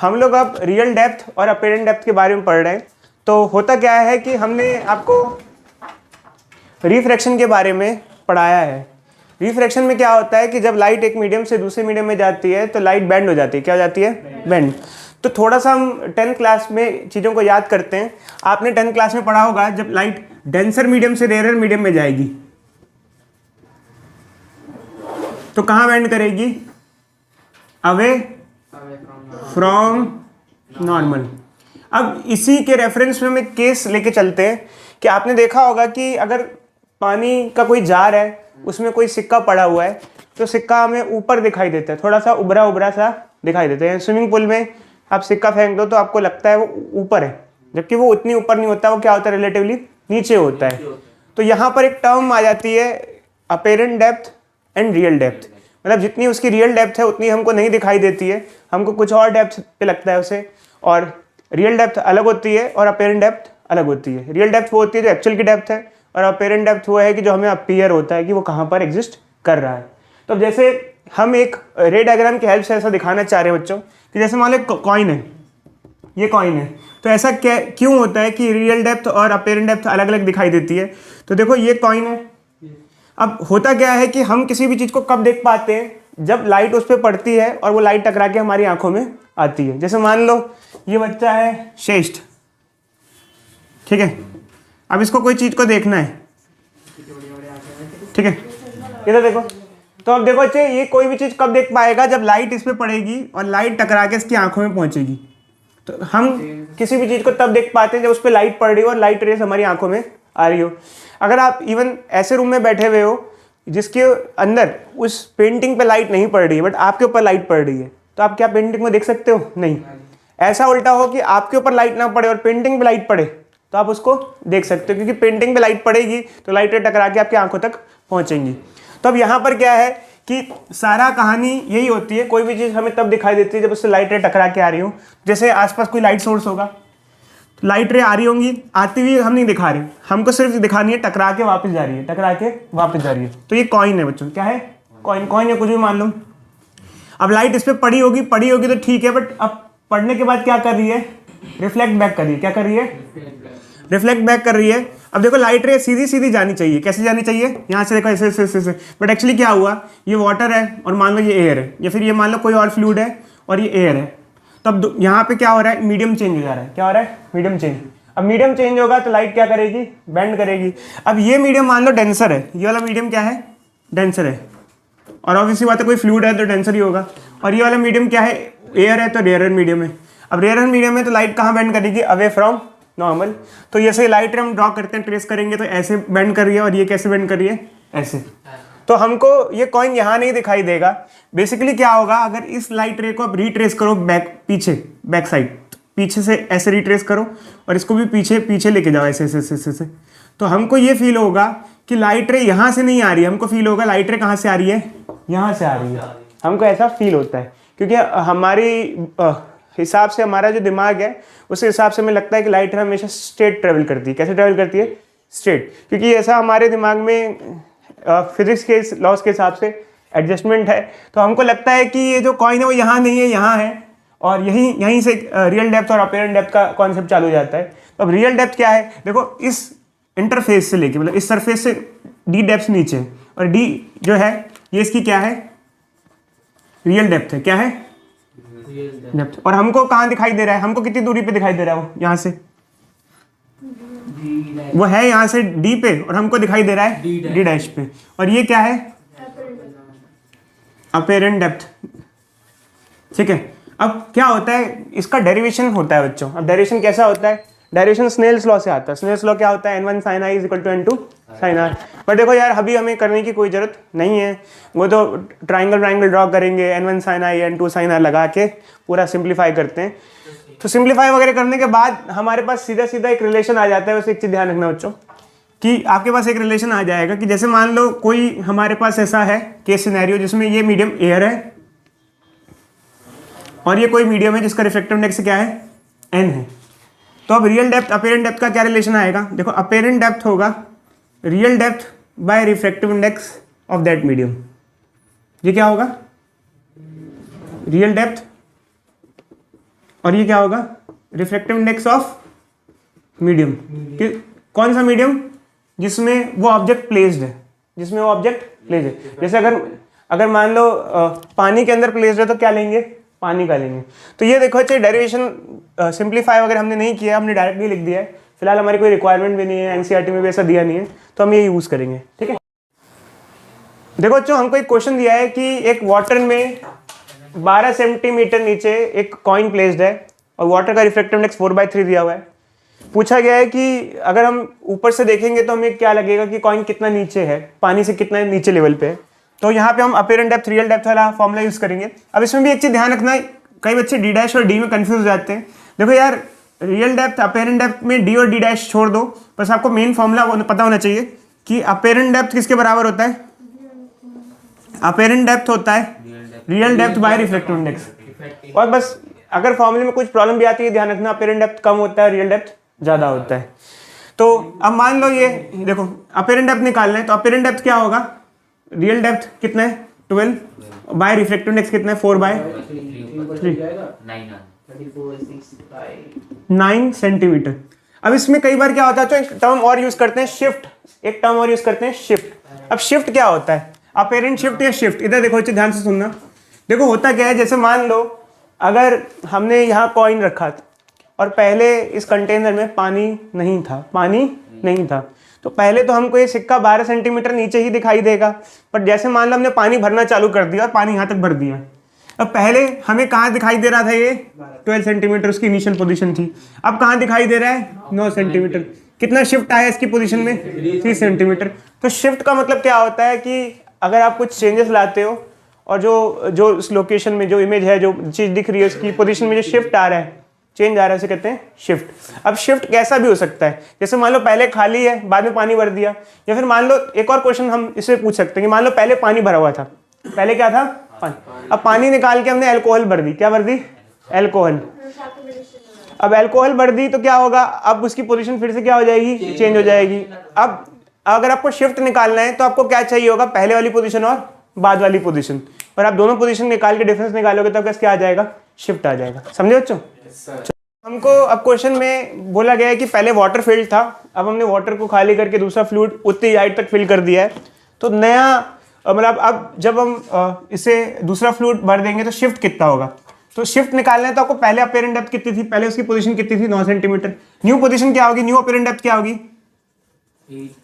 हम लोग अब रियल डेप्थ और अपेरेंट डेप्थ के बारे में पढ़ रहे हैं। तो होता क्या है कि हमने आपको रिफ्रैक्शन के बारे में पढ़ाया है। रिफ्रैक्शन में क्या होता है कि जब लाइट एक मीडियम से दूसरे मीडियम में जाती है तो लाइट बेंड हो जाती है। क्या हो जाती है? बेंड। तो थोड़ा सा हम 10th क्लास में चीज़ों को याद करते हैं। आपने 10th क्लास में पढ़ा होगा जब लाइट डेंसर मीडियम से रेयर मीडियम में जाएगी तो कहाँ बेंड करेगी? Away from normal. अब इसी के रेफरेंस में हम एक केस लेके चलते हैं कि आपने देखा होगा कि अगर पानी का कोई जार है, उसमें कोई सिक्का पड़ा हुआ है तो सिक्का हमें ऊपर दिखाई देता है, थोड़ा सा उभरा उभरा सा दिखाई देता है। स्विमिंग पूल में आप सिक्का फेंक दो तो आपको लगता है वो ऊपर है, जबकि वो उतनी ऊपर नहीं होता, वो क्या होता है? रिलेटिवली नीचे होता है। तो यहाँ पर एक टर्म आ जाती है apparent depth and real depth. मतलब जितनी उसकी रियल डेप्थ है उतनी हमको नहीं दिखाई देती है, हमको कुछ और डेप्थ पे लगता है उसे। और रियल डेप्थ अलग होती है और अपेरेंट डेप्थ अलग होती है। रियल डेप्थ वो होती है जो एक्चुअल की डेप्थ है, और अपेरेंट डेप्थ वो है कि जो हमें अपीयर होता है कि वो कहाँ पर एग्जिस्ट कर रहा है। तो जैसे हम एक रे डायग्राम की हेल्प से ऐसा दिखाना चाह रहे हैं बच्चों कि जैसे मान लो कॉइन है, ये कॉइन है, तो ऐसा क्या क्यों होता है कि रियल डेप्थ और अपेरेंट डेप्थ अलग अलग दिखाई देती है? तो देखो ये कॉइन है। अब होता क्या है कि हम किसी भी चीज़ को कब देख पाते हैं? जब लाइट उस पर पड़ती है और वो लाइट टकरा के हमारी आंखों में आती है। जैसे मान लो ये बच्चा है श्रेष्ठ, ठीक है, अब इसको कोई चीज़ को देखना है, ठीक है, इधर देखो। तो अब देखो बच्चे, ये कोई भी चीज़ कब देख पाएगा? जब लाइट इस पर पड़ेगी और लाइट टकरा के इसकी आंखों में पहुंचेगी। तो हम किसी भी चीज़ को तब देख पाते हैं जब उस पर लाइट पड़ रही हो और लाइट रेस हमारी आंखों में आ रही हो। अगर आप इवन ऐसे रूम में बैठे हुए हो जिसके अंदर उस पेंटिंग पे लाइट नहीं पड़ रही है बट आपके ऊपर लाइट पड़ रही है, तो आप क्या पेंटिंग में देख सकते हो? नहीं। ऐसा उल्टा हो कि आपके ऊपर लाइट ना पड़े और पेंटिंग पे लाइट पड़े तो आप उसको देख सकते हो, क्योंकि पेंटिंग पे लाइट पड़ेगी तो लाइट टकरा के आपकी आंखों तक पहुंचेंगी। तो अब यहाँ पर क्या है कि सारा कहानी यही होती है, कोई भी चीज़ हमें तब दिखाई देती है जब उससे लाइट रे टकरा के आ रही हो। जैसे आसपास कोई लाइट सोर्स होगा, तो लाइट रे आ रही होंगी, आती हुई हम नहीं दिखा रहे, हमको सिर्फ दिखानी है टकरा के वापस जा रही है, टकरा के वापस जा रही है। तो ये कॉइन है बच्चों, क्या है? कॉइन। कॉइन या कुछ भी मान लो। अब लाइट इस पर पड़ी होगी तो ठीक है, बट अब पढ़ने के बाद क्या कर रही है? रिफ्लेक्ट बैक कर रही है। क्या कर रही है? रिफ्लेक्ट बैक कर रही है। अब देखो लाइट रे सीधी सीधी जानी चाहिए। कैसे जानी चाहिए? यहाँ से देखो ऐसे ऐसे ऐसे, बट एक्चुअली क्या हुआ, ये वाटर है और मान लो ये एयर है, या फिर ये मान लो कोई और फ्लूइड है और ये एयर है। तब यहाँ पे क्या हो रहा है? मीडियम चेंज हो जा रहा है। क्या हो रहा है? Medium change. अब मीडियम चेंज होगा तो लाइट क्या करेगी? बेंड करेगी। अब ये मीडियम मान लो डेंसर है, ये वाला मीडियम क्या है? डेंसर है, और ऑब्वियसली बात है कोई फ्लूइड है तो डेंसर ही होगा। और ये वाला मीडियम क्या है? एयर है, तो रेयर मीडियम है। अब रेयर मीडियम है तो लाइट कहाँ बेंड करेगी? Away from normal. तो जैसे लाइट हम ड्रॉ करते हैं, ट्रेस करेंगे तो ऐसे बेंड कर रही है, और ये कैसे बेंड कर रही है? ऐसे। तो हमको ये कॉइन यहाँ नहीं दिखाई देगा। बेसिकली क्या होगा, अगर इस लाइट रे को आप रिट्रेस करो पीछे, बैक साइड, पीछे से ऐसे रिट्रेस करो और इसको भी पीछे पीछे लेके जाओ ऐसे ऐसे ऐसे ऐसे, तो हमको ये फील होगा कि लाइट रे यहाँ से नहीं आ रही है, हमको फील होगा लाइट रे कहाँ से आ रही है? यहाँ से आ रही है। हमको ऐसा फील होता है, क्योंकि हमारी हिसाब से, हमारा जो दिमाग है उस हिसाब से हमें लगता है कि लाइट हमेशा स्ट्रेट ट्रेवल करती है। कैसे ट्रेवल करती है? स्ट्रेट। क्योंकि ऐसा हमारे दिमाग में फिजिक्स के लॉज के हिसाब से एडजस्टमेंट है। तो हमको लगता है कि ये जो कॉइन है वो यहाँ नहीं है, यहाँ है, और यहीं से रियल डेप्थ और अपेरेंट डेप्थ का कॉन्सेप्ट चालू हो जाता है। तो अब रियल डेप्थ क्या है? देखो इस इंटरफेस से लेके, मतलब इस सरफेस से डी डेप्थ नीचे, और डी जो है ये इसकी क्या है? रियल डेप्थ है। क्या है? डेप्थ। और हमको कहाँ दिखाई दे रहा है? हमको कितनी दूरी पे दिखाई दे रहा है? वो यहाँ से, वो है यहाँ से डी पे, और हमको दिखाई दे रहा है डी डैश पे। और ये क्या है? Apparent depth. ठीक है। अब क्या होता है, इसका डेरिवेशन होता है बच्चों। अब डेरिवेशन कैसा होता है? डेरिवेशन स्नेल्स लॉ से आता है। स्नेल्स लॉ क्या होता है? n1 sin i = n2 sin r। पर देखो यार, अभी हमें करने की कोई ज़रूरत नहीं है, वो तो ट्राइंगल ड्रॉ करेंगे, n1 sin i n2 sin r लगा के पूरा सिंप्लीफाई करते हैं। तो सिंप्लीफाई वगैरह करने के बाद हमारे पास सीधा सीधा एक रिलेशन आ जाता है। वैसे एक चीज़ ध्यान रखना बच्चों कि आपके पास एक रिलेशन आ जाएगा कि जैसे मान लो कोई हमारे पास ऐसा है केस सिनेरियो जिसमें ये मीडियम एयर है और ये कोई मीडियम है जिसका रिफ्रैक्टिव इंडेक्स क्या है? n है। तो अब रियल डेप्थ अपेरेंट डेप्थ का क्या रिलेशन आएगा? देखो अपेरेंट डेप्थ होगा real depth by refractive index of that medium. ये क्या होगा? रियल डेप्थ और ये क्या होगा, रिफ्रैक्टिव इंडेक्स ऑफ मीडियम। कौन सा मीडियम, जिसमें वो ऑब्जेक्ट प्लेस्ड है, जिसमें वो ऑब्जेक्ट प्लेस्ड है। जैसे अगर मान लो पानी के अंदर प्लेस्ड है तो क्या लेंगे, पानी का लेंगे। तो ये देखो अच्छे डेरिवेशन सिंप्लीफाई वगैरह हमने नहीं किया, हमने डायरेक्टली लिख दिया है। फिलहाल हमारी कोई रिक्वायरमेंट भी नहीं है, एनसीईआरटी में भी ऐसा दिया नहीं है, तो हम ये यूज़ करेंगे, ठीक है। देखो बच्चों, हमको एक क्वेश्चन दिया है कि एक वाटर में 12 सेंटीमीटर नीचे एक कॉइन प्लेस्ड है और वाटर का रिफ्रैक्टिव इंडेक्स 4/3 दिया हुआ है। पूछा गया है कि अगर हम ऊपर से देखेंगे तो हमें क्या लगेगा कि कॉइन कितना नीचे है, पानी से कितना नीचे लेवल पे है। तो यहाँ पे हम अपीरेंट डेप्थ रियल डेप्थ वाला फॉर्मूला यूज़ करेंगे। अब इसमें भी एक चीज़ ध्यान रखना है, कई बच्चे डी डैश और डी में कंफ्यूज हो जाते हैं। देखो यार, रियल डेप्थ अपीरेंट डेप्थ में डी और डी डैश छोड़ दो, बस आपको मेन फॉर्मूला पता होना चाहिए कि अपीरेंट डेप्थ किसके बराबर होता है, अपीरेंट डेप्थ होता है real depth by refractive index. और बस अगर फॉर्मूले में कुछ प्रॉब्लम भी आती है, ध्यान रखना अपीरेंट डेप्थ कम होता है, रियल डेप्थ ज़्यादा होता है। तो अब मान लो ये देखो अपीरेंट डेप्थ निकालना है, तो अपीरेंट डेप्थ क्या होगा, रियल डेप्थ कितना है 12 बाय रिफ्रैक्टिव इंडेक्स कितना है 4/3 9 सेंटीमीटर। अब इसमें कई बार क्या होता है, तो एक टर्म और यूज करते हैं शिफ्ट, एक टर्म और यूज करते हैं शिफ्ट। अब शिफ्ट क्या होता है, अपीरेंट शिफ्ट या शिफ्ट, इधर देखो अच्छे ध्यान से सुनना। देखो होता क्या है, जैसे मान लो अगर हमने यहाँ कॉइन रखा था और पहले इस कंटेनर में पानी नहीं था, तो पहले तो हमको ये सिक्का 12 सेंटीमीटर नीचे ही दिखाई देगा। पर जैसे मान लो हमने पानी भरना चालू कर दिया और पानी यहाँ तक भर दिया, अब पहले हमें कहाँ दिखाई दे रहा था, ये 12 सेंटीमीटर उसकी इनिशियल पोजीशन थी। अब कहाँ दिखाई दे रहा है 9 सेंटीमीटर। कितना शिफ्ट आया इसकी पोजीशन में 3 सेंटीमीटर। तो शिफ्ट का मतलब क्या होता है कि अगर आप कुछ चेंजेस लाते हो और जो उस लोकेशन में जो इमेज है, जो चीज़ दिख रही है, उसकी पोजीशन में जो शिफ्ट आ रहा है, चेंज आ रहा है, उसे कहते हैं शिफ्ट। अब शिफ्ट कैसा भी हो सकता है, जैसे मान लो पहले खाली है, बाद में पानी भर दिया, या फिर मान लो एक और क्वेश्चन हम इससे पूछ सकते हैं कि मान लो पहले पानी भरा हुआ था, पहले क्या था पानी, अब पानी निकाल के हमने अल्कोहल भर दी, क्या भर दी अल्कोहल। अब अल्कोहल भर दी तो क्या होगा, अब उसकी पोजीशन फिर से क्या हो जाएगी, चेंज हो जाएगी। अब अगर आपको शिफ्ट निकालना है तो आपको क्या चाहिए होगा, पहले वाली पोजीशन और बाद वाली पोजीशन, और आप दोनों पोजीशन निकाल के डिफरेंस निकालोगे तो क्या आ जाएगा, शिफ्ट आ जाएगा। समझे बच्चों। हमको अब क्वेश्चन में बोला गया है कि पहले वाटर फिल्ड था, अब हमने वाटर को खाली करके दूसरा फ्लूइड उतनी हाइट तक फिल कर दिया है। तो नया मतलब अब जब हम इसे दूसरा फ्लूइड भर देंगे तो शिफ्ट कितना होगा, तो शिफ्ट निकालना है तो आपको पहले अपीरेंट डेप्थ कितनी थी, पहले उसकी पोजीशन कितनी थी 9 सेंटीमीटर। न्यू पोजीशन क्या होगी, न्यू अपीरेंट डेप्थ क्या होगी 8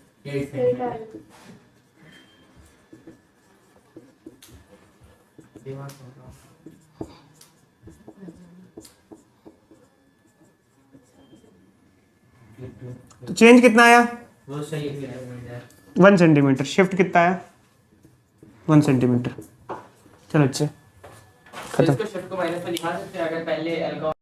तो चेंज कितना आया वो सही है 1 सेंटीमीटर। शिफ्ट कितना आया 1 सेंटीमीटर। चलो अच्छे खत्म। इसको शिफ्ट को माइनस में दिखा सकते हैं, अगर पहले अल्कोहल